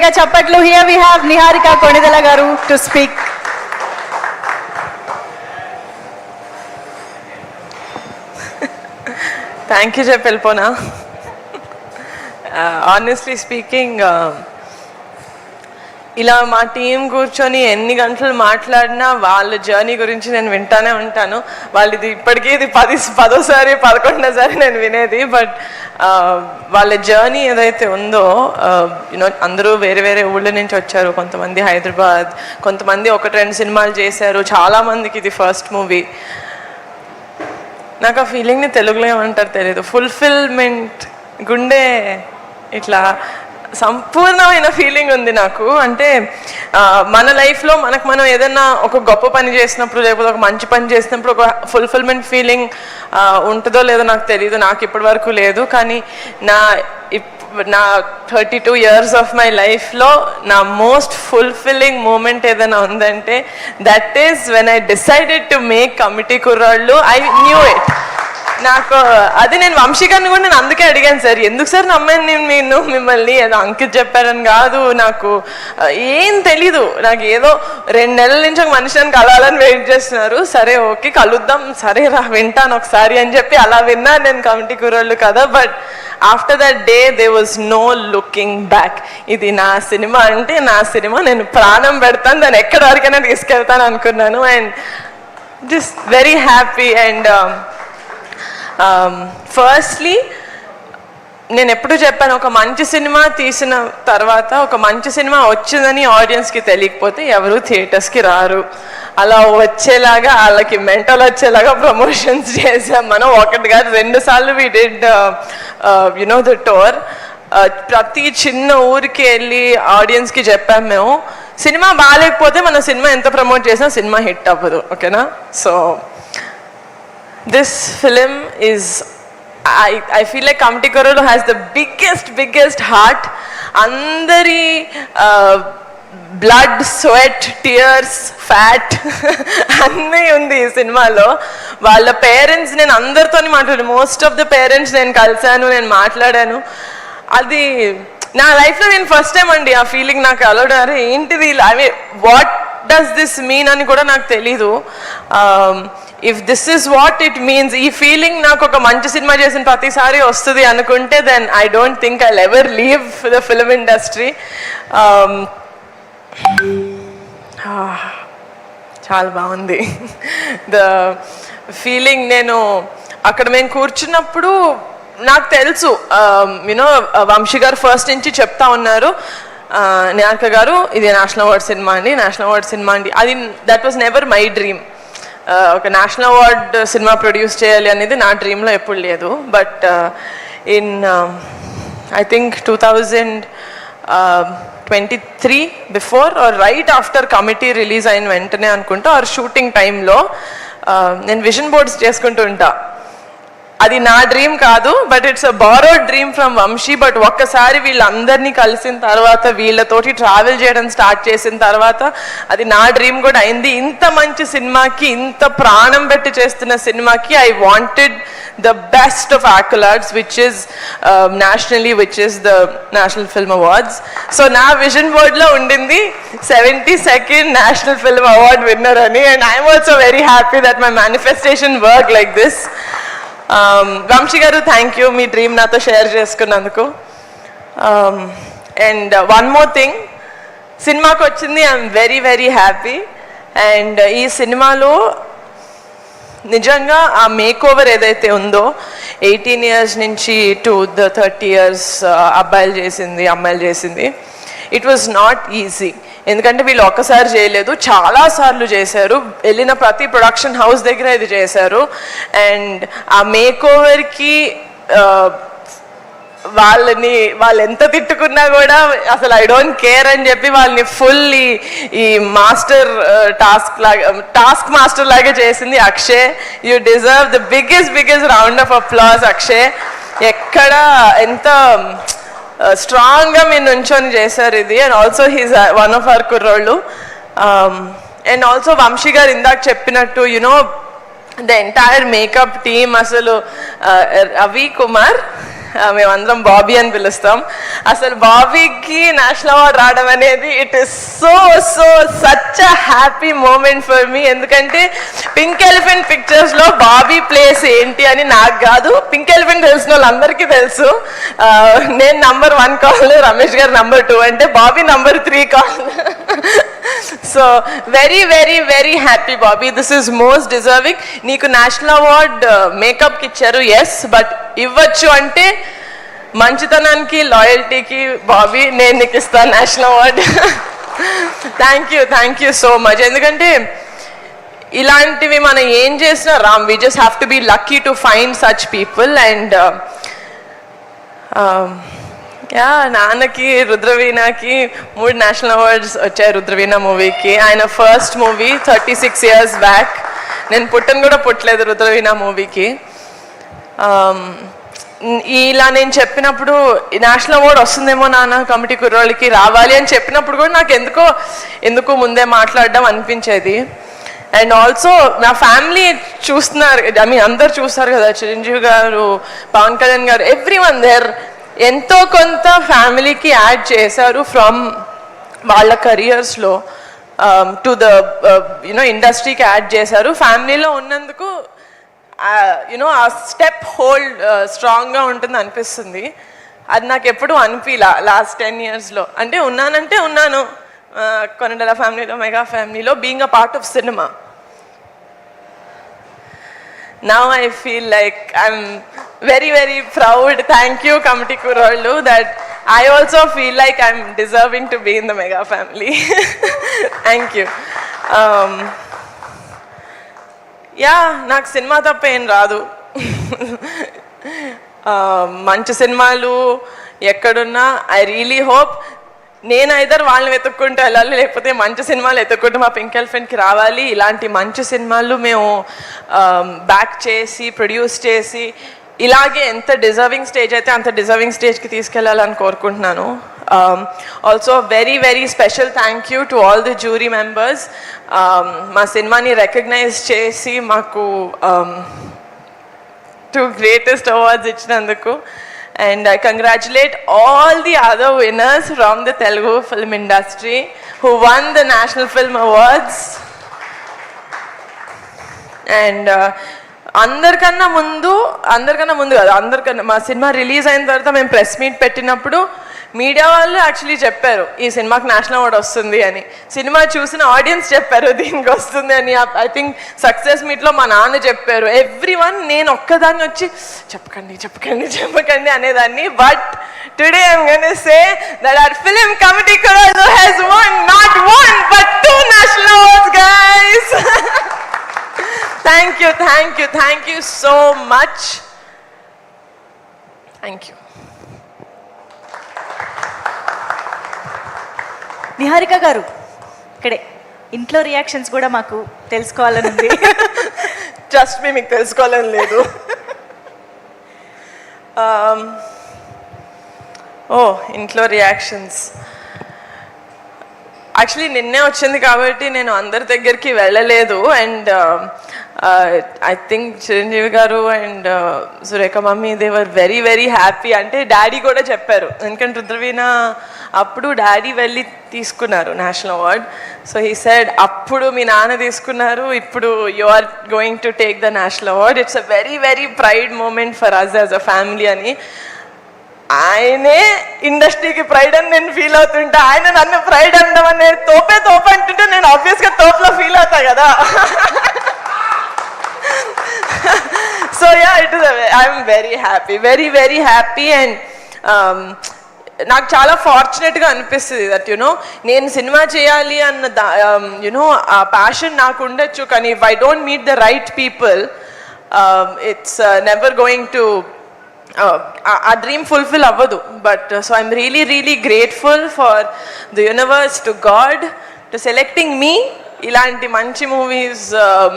గట్టిగా చప్పట్లు. Here we have Niharika Konidela garu to speak. Thank you చెప్పి వెళ్ళిపోనా. ఆనెస్ట్లీ స్పీకింగ్, ఇలా మా టీం కూర్చొని ఎన్ని గంటలు మాట్లాడినా వాళ్ళ జర్నీ గురించి నేను వింటానే ఉంటాను. వాళ్ళది ఇప్పటికీ ఇది 10వ సారి 11వ సారి నేను వినేది. బట్ వాళ్ళ జర్నీ ఏదైతే ఉందో, యూనో అందరూ వేరే వేరే ఊళ్ళ నుంచి వచ్చారు. కొంతమంది హైదరాబాద్, కొంతమంది 1-2 సినిమాలు చేశారు. చాలామందికి ఇది ఫస్ట్ మూవీ. నాకు ఆ ఫీలింగ్ని తెలుగులో ఏమంటారు తెలియదు. ఫుల్ఫిల్మెంట్, గుండె ఇట్లా సంపూర్ణమైన ఫీలింగ్ ఉంది నాకు. అంటే మన లైఫ్లో మనం ఏదైనా ఒక గొప్ప పని చేసినప్పుడు, లేకపోతే ఒక మంచి పని చేసినప్పుడు ఒక ఫుల్ఫిల్మెంట్ ఫీలింగ్ ఉంటుందో లేదో నాకు తెలియదు. నాకు ఇప్పటి వరకు లేదు. కానీ నా 32 years ఆఫ్ మై లైఫ్లో నా మోస్ట్ ఫుల్ఫిల్లింగ్ మూమెంట్ ఏదైనా ఉందంటే that is when I decided to make committee కుర్రాళ్ళు. I knew it. నాకు అది నేను వంశీ గారిని కూడా నేను అందుకే అడిగాను, సార్ ఎందుకు సార్ నమ్మాను నేను మిమ్మల్ని, ఏదో అంకిత్ చెప్పారని కాదు, నాకు ఏం తెలీదు. నాకు ఏదో 2 నెలల నుంచి ఒక మనిషిని కలవాలని వెయిట్ చేస్తున్నారు. సరే ఓకే కలుద్దాం, సరే రా వింటాను ఒకసారి అని చెప్పి అలా విన్నాను నేను కమిటీ కుర్రాళ్ళు కదా. But after that day they was no looking back. ఇది నా సినిమా అంటే నా సినిమా, నేను ప్రాణం పెడతాను, దాన్ని ఎక్కడి వరకైనా తీసుకెళ్తాను అనుకున్నాను. And just very happy. And firstly నేను ఎప్పుడు చెప్పాను, ఒక మంచి సినిమా తీసిన తర్వాత, ఒక మంచి సినిమా వచ్చిందని ఆడియన్స్కి తెలియకపోతే ఎవరు థియేటర్స్కి రారు. అలా వచ్చేలాగా వాళ్ళకి మెంటల్ వచ్చేలాగా ప్రమోషన్స్ చేసాం మనం. 1 కాదు 2 సార్లు we did you know the tour. ప్రతి చిన్న ఊరికి వెళ్ళి ఆడియన్స్కి చెప్పాం మేము, సినిమా బాగాలేకపోతే మన సినిమా ఎంత ప్రమోట్ చేసినా సినిమా హిట్ అవ్వదు. ఓకేనా? So this film is, I feel like Kamti Korolu has the biggest heart. Andari blood, sweat, tears, fat అన్నీ ఉంది ఈ సినిమాలో. వాళ్ళ పేరెంట్స్, నేను అందరితోని మాట్లాడాను. మోస్ట్ ఆఫ్ ద పేరెంట్స్ నేను కలిశాను, నేను మాట్లాడాను. అది నా లైఫ్లో నేను ఫస్ట్ టైం అండి ఆ ఫీలింగ్ నాకు అలవడారు. ఏంటిది, I mean what does this mean అని కూడా నాకు తెలీదు. If this is what it means, ఈ ఫీలింగ్ నాకు ఒక మంచి సినిమా చేసిన ప్రతిసారి వస్తుంది అనుకుంటే, then I don't think I'll ever leave the film industry. చాలా బాగుంది ద ఫీలింగ్. నేను అక్కడ మేము కూర్చున్నప్పుడు నాకు తెలుసు, యూనో వంశీ గారు ఫస్ట్ నుంచి చెప్తా ఉన్నారు, నిహారిక గారు ఇది నేషనల్ అవార్డ్ సినిమా అండి, నేషనల్ అవార్డ్ సినిమా అండి. అది that was never my dream. ఒక నేషనల్ అవార్డ్ సినిమా ప్రొడ్యూస్ చేయాలి అనేది నా డ్రీమ్లో ఎప్పుడు లేదు. But in I think 2023 before or right after Committee release అయిన వెంటనే అనుకుంటా, ఆర్ షూటింగ్ టైంలో నేను విజన్ బోర్డ్స్ చేసుకుంటూ ఉంటా. అది నా డ్రీమ్ కాదు, but it's a borrowed dream from Vamshi. But ఒక్కసారి వీళ్ళందరినీ కలిసిన తర్వాత, వీళ్ళతోటి ట్రావెల్ చేయడం స్టార్ట్ చేసిన తర్వాత అది నా డ్రీమ్ కూడా అయింది. ఇంత మంచి సినిమాకి, ఇంత ప్రాణం పెట్టి చేస్తున్న సినిమాకి I wanted the best of accolades, which is nationally, which is the National Film Awards. So నా విజన్ బోర్డ్లో ఉండింది 72nd national film award winner అని. And I'm also very happy that my manifestation work like this. Vamsi garu thank you, మీ dream నాతో share చేసుకున్నందుకు. And one more thing, సినిమాకి వచ్చింది, I'm very happy. And ఈ సినిమాలో నిజంగా ఆ మేక్ ఓవర్ ఏదైతే ఉందో, 18 years నుంచి టు ద 30 years అబ్బాయిలు చేసింది, అమ్మాయిలు చేసింది, ఇట్ వాజ్ నాట్ ఈజీ. ఎందుకంటే వీళ్ళు ఒక్కసారి చేయలేదు, చాలాసార్లు చేశారు. వెళ్ళిన ప్రతి ప్రొడక్షన్ హౌస్ దగ్గర ఇది చేశారు. అండ్ ఆ మేక్ ఓవర్కి వాళ్ళు ఎంత తిట్టుకున్నా కూడా అసలు ఐ డోంట్ కేర్ అని చెప్పి వాళ్ళని ఫుల్ ఈ మాస్టర్ టాస్క్ మాస్టర్ లాగా చేసింది Akshay. You deserve the biggest round of applause Akshay. ఎక్కడ ఎంత స్ట్రాంగ్గా మీరు నుంచొని చేశారు ఇది. And also he's one of our కుర్రోళ్ళు. అండ్ ఆల్సో వంశీ గారు ఇందాక చెప్పినట్టు, ద ఎంటైర్ మేకప్ టీమ్, అసలు రవి కుమార్ మేమందరం బాబీ అని పిలుస్తాం. అసలు బాబీకి నేషనల్ అవార్డ్ రావడం అనేది it is so so such a happy moment for me. ఎందుకంటే పింక్ ఎలిఫెంట్ పిక్చర్స్లో బాబీ ప్లేస్ ఏంటి అని నాకు కాదు, పింక్ ఎలిఫెంట్ తెలిసిన వాళ్ళందరికీ తెలుసు. నేను నంబర్ 1 కాల్, రమేష్ గారు నంబర్ 2 అంటే Bobby number 3 call. So very very very happy Bobby, this is most deserving. నీకు నేషనల్ అవార్డ్ మేకప్కి ఇచ్చారు, ఎస్, బట్ ఇవ్వచ్చు అంటే మంచితనానికి లాయల్టీకి బాబీ నేను నీకు ఇస్తాను national award. Thank you so much. ఎందుకంటే ఇలాంటివి మనం ఏం చేసినా Ram, we just have to be lucky to find such people. And yeah, నాన్నకి రుద్రవీణకి 3 నేషనల్ అవార్డ్స్ వచ్చాయి రుద్రవీణ మూవీకి. ఆయన ఫస్ట్ మూవీ 36 years బ్యాక్. నేను పుట్టలేదు రుద్రవీణ మూవీకి. ఇలా నేను చెప్పినప్పుడు నేషనల్ అవార్డ్ వస్తుందేమో నాన్న కమిటీ కుర్రోళ్ళకి రావాలి అని చెప్పినప్పుడు కూడా నాకు ఎందుకు ముందే మాట్లాడడం అనిపించేది. అండ్ ఆల్సో నా ఫ్యామిలీ చూస్తున్నారు, ఐ మీన్ అందరు చూస్తారు కదా, చిరంజీవి గారు, పవన్ కళ్యాణ్ గారు, ఎవ్రీవన్ దేర్ ఎంతో కొంత ఫ్యామిలీకి యాడ్ చేశారు ఫ్రమ్ వాళ్ళ కెరియర్స్లో టు ద ఇండస్ట్రీకి యాడ్ చేశారు. ఫ్యామిలీలో ఉన్నందుకు ఆ స్టెప్ హోల్డ్ స్ట్రాంగ్గా ఉంటుంది అనిపిస్తుంది. అది నాకు ఎప్పుడు అనిపించలా లాస్ట్ 10 yearsలో. అంటే ఉన్నాను కొనిదెల ఫ్యామిలీలో, మెగా ఫ్యామిలీలో, being a part of cinema. Now I feel like I'm very very proud. Thank you Committee Kurollu, that I also feel like I'm deserving to be in the Mega family. Thank you. Yeah, నాకు cinema తప్ప ఏం రాదు. మంచి సినిమాలు ఎక్కడున్నా I really hope నేను either వాళ్ళని వెతుక్కుంటూ వెళ్ళాలి, లేకపోతే మంచి సినిమాలు వెతుక్కుంటూ మా పింక్ ఎలిఫెంట్కి రావాలి. ఇలాంటి మంచి సినిమాలు మేము బ్యాక్ చేసి ప్రొడ్యూస్ చేసి ఇలాగే ఎంత డిజర్వింగ్ స్టేజ్ అయితే అంత డిజర్వింగ్ స్టేజ్కి తీసుకెళ్ళాలని కోరుకుంటున్నాను. Also very very special thank you to all the jury members. మా సినిమాని రికగ్నైజ్ చేసి మాకు 2 greatest awards ఇచ్చినందుకు. And I congratulate all the other winners from the Telugu film industry who won the National Film Awards. And అందరికన్నా ముందు కాదు, మా cinema release అయిన తర్వాత మేము ప్రెస్ మీట్ పెట్టినప్పుడు మీడియా వాళ్ళు యాక్చువల్లీ చెప్పారు ఈ సినిమాకి నేషనల్ అవార్డ్ వస్తుంది అని. సినిమా చూసిన ఆడియన్స్ చెప్పారు దీనికి వస్తుంది అని. ఐ థింక్ సక్సెస్ మీట్లో మా నాన్న చెప్పారు. ఎవ్రీవన్, నేను ఒక్కదాన్ని వచ్చి చెప్పకండి అనేదాన్ని. But today I'm gonna say that hour film committee Kurollu has won not 1 but 2 national awards, guys. Thank you so much. Thank you. Niharika గారు, ఇక్కడే ఇంట్లో రియాక్షన్స్ కూడా మాకు తెలుసుకోవాలని ఉంది. జస్ట్ మీకు తెలుసుకోవాలని లేదు. ఇంట్లో రియాక్షన్స్ యాక్చువల్లీ నిన్నే వచ్చింది కాబట్టి నేను అందరి దగ్గరికి వెళ్ళలేదు. And I think Chiranjeevi garu and Surekha mummy they were very very happy. అంటే డాడీ కూడా చెప్పారు, ఎందుకంటే రుద్రవీణ అప్పుడు డాడీ వెళ్ళి తీసుకున్నారు national award. So he said అప్పుడు మీ నాన్న తీసుకున్నారు, ఇప్పుడు you are going to take the national award. It's a very very pride moment for us as a family అని. ఆయనే ఇండస్ట్రీకి ప్రైడ్ అని నేను ఫీల్ అవుతుంటా, ఆయన నన్ను ప్రైడ్ అనడం అని తోపే అంటుంటే నేను ఆబ్వియస్గా తోపులో ఫీల్ అవుతా కదా. So yeah, it is I'm very very happy. And నాకు చాలా ఫార్చునేట్గా అనిపిస్తుంది దట్ నేను సినిమా చేయాలి అన్న ఆ ప్యాషన్ నాకు ఉండొచ్చు, కానీ if I don't meet the right people it's never going to ఆ డ్రీమ్ ఫుల్ఫిల్ అవ్వదు. But so I'm really grateful for the universe, to God, to selecting me ఇలాంటి మంచి మూవీస్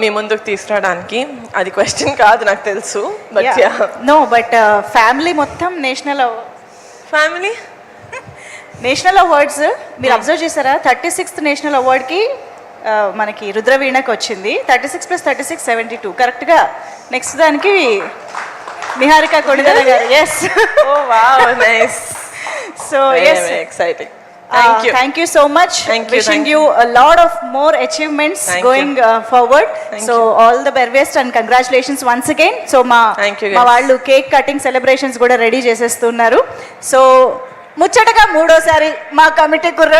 మీ ముందుకు తీసుకురావడానికి. అది క్వశ్చన్ కాదు నాకు తెలుసు. బట్ బట్ ఫ్యామిలీ మొత్తం నేషనల్ అవార్డ్స్ మీరు అబ్జర్వ్ చేశారా? 36th నేషనల్ అవార్డ్కి మనకి రుద్రవీణకి వచ్చింది. 36 + 36 72 కరెక్ట్గా. నెక్స్ట్ దానికి Niharika Konidela garu. Yes. Oh wow, nice. So yes, exciting. Thank you. Thank you so much. Thank you, wishing thank you a lot of more achievements Thank going forward. So all the very best and congratulations once again. So Thank you, మా guys. వాళ్ళు cake cutting celebrations కూడా ready చేసేస్తున్నారు. So ముచ్చటగా మూడోసారి మా committee కుర్రాళ్ళు